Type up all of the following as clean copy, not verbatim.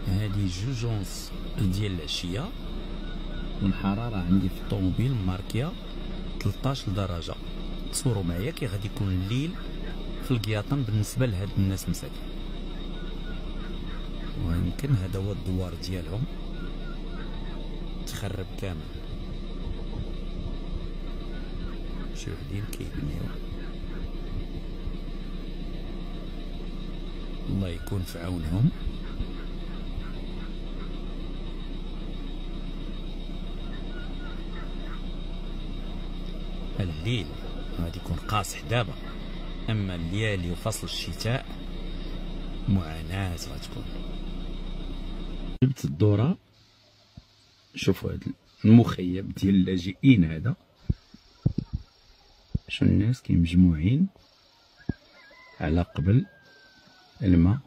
هادي جوج ونص ديال العشيه، والحراره عندي في الطوموبيل ماركيه 13 درجه. تصوروا معايا كي غادي يكون الليل في القياطن بالنسبه لهاد الناس مساكين. ويمكن هذا هو الدوار ديالهم تخرب كامل. شي وحدين كيبنيو، الله يكون في عونهم. الليل غادي يكون قاصح دابا، اما الليالي وفصل الشتاء معاناة غتكون. جبت الدورة. شوفوا هذا المخيم ديال اللاجئين، هذا شو الناس كيمجموعين على قبل الماء،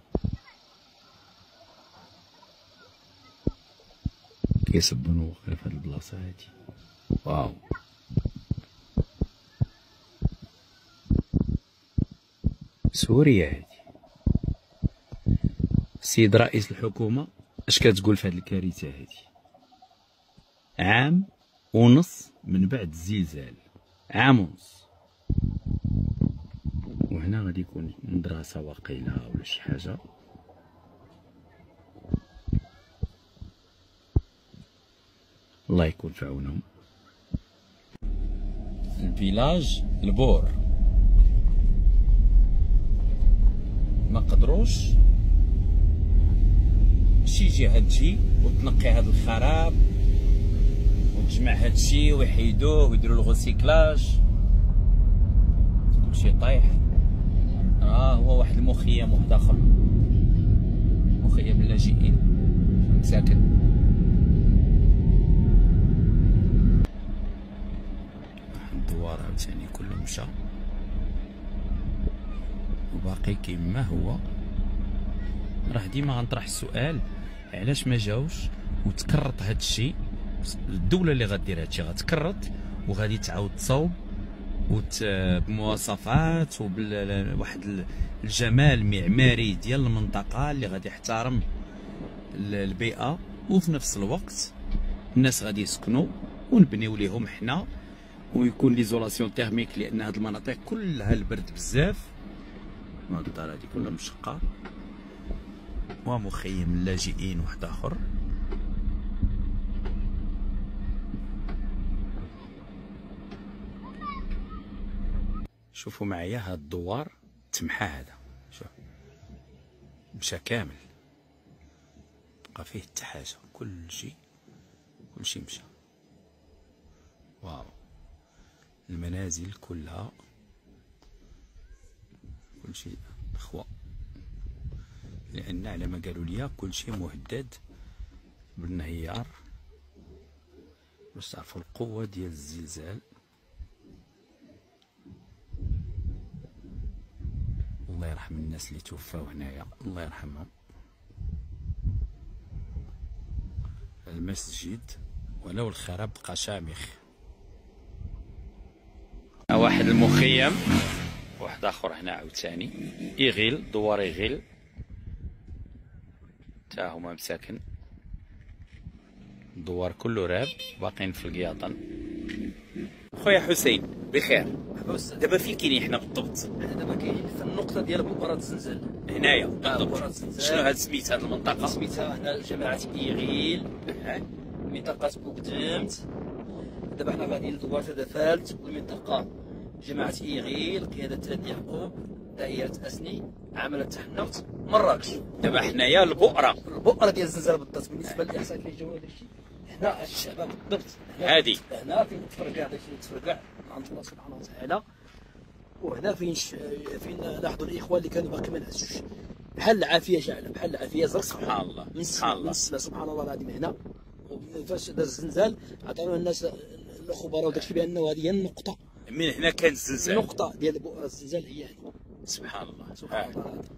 كيصبنوا غير في هاد البلاصة هادي. واو، سوريا هادي. السيد رئيس الحكومة اش كتقول في هاد الكارثة هادي؟ عام ونص من بعد الزلزال، عام ونص، وهنا غادي يكون مدرسة واقيلا ولا شي حاجة. الله يكون في عونهم. الفيلاج البور ما قدروش شي يجي هادشي وتنقي هاد الخراب وتجمع هادشي ويحيدوه ويديروا الغوسيكلاج، كلشي طايح. هو واحد المخيم واحد اخر، مخيم اللاجئين ساكن. الدوار عاوتاني كله مشى وباقي كيما هو. راه ديما غنطرح السؤال علاش ما جاوش وتكرط هاد الشيء. الدوله اللي غدير هادشي غتكرط وغادي تعاود تصاوب بمواصفات وبواحد الجمال معماري ديال المنطقه اللي غادي يحترم البيئه، وفي نفس الوقت الناس غادي يسكنوا ونبنيو ليهم حنا، ويكون ليزولاسيون تيرميك، لان هاد المناطق كلها البرد بزاف. هاد الدار هادي كلها مشقه، ومخيم اللاجئين واحد اخر. شوفوا معايا هاد الدوار تمحى، هذا شوف مشى كامل، بقى فيه حتى حاجه، كلشي مشى. واو، المنازل كلها كلشي خوا، لان على ما قالوا لي كلشي مهدد بالانهيار، باش تعرفوا القوه ديال الزلزال. الله يرحم الناس اللي توفاو هنايا، الله يرحمهم. المسجد ولو الخراب بقى شامخ. واحد المخيم واحد اخر هنا عاوتاني، إيغيل، دوار إيغيل تا هما مساكن. الدوار كله راب، باقيين في القياطن. خويا حسين بخير، دابا فين كاينين حنا بالضبط؟ حنا دابا كاينين في النقطة ديال بؤرة الزنزل هنايا بالضبط. بؤرة الزنزل. شنو هاد سميت هاد المنطقة؟ سميتها هنا جماعة إيغيل، منطقة بوكدمت. دابا حنا غاديين لدوار تدفالت، والمنطقة جماعة إيغيل، قيادة تراد يعقوب، دائرة أسني، عمل التحنوت، مراكش. دابا حنايا البؤرة، البؤرة ديال الزنزل بالضبط. بالنسبة للإحصاءات اللي جاو هذا الشيء، حنا الشعب بالضبط هادي هنا فين تفرقع داكشي اللي تفرقع من عند الله سبحانه وتعالى. وهنا فين لاحظوا الاخوان اللي كانوا باقي ما نعسوش، بحال العافيه شعله، بحال العافيه زرق. سبحان الله، من سبحان الله، سبحان الله العظيم. هنا فاش دار الزلزال عطاو الناس الخبراء وداكشي بانه هذه هي النقطه، من هنا كان الزلزال. النقطه ديال بؤره الزلزال هي هنا. سبحان الله، سبحان الله العظيم.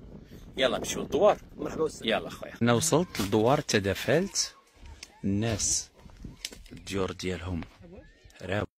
يلا نمشيو للدوار. مرحبا والسلام. يلا خويا، انا وصلت لدوار تدافلت. الناس الديور ديالهم راب.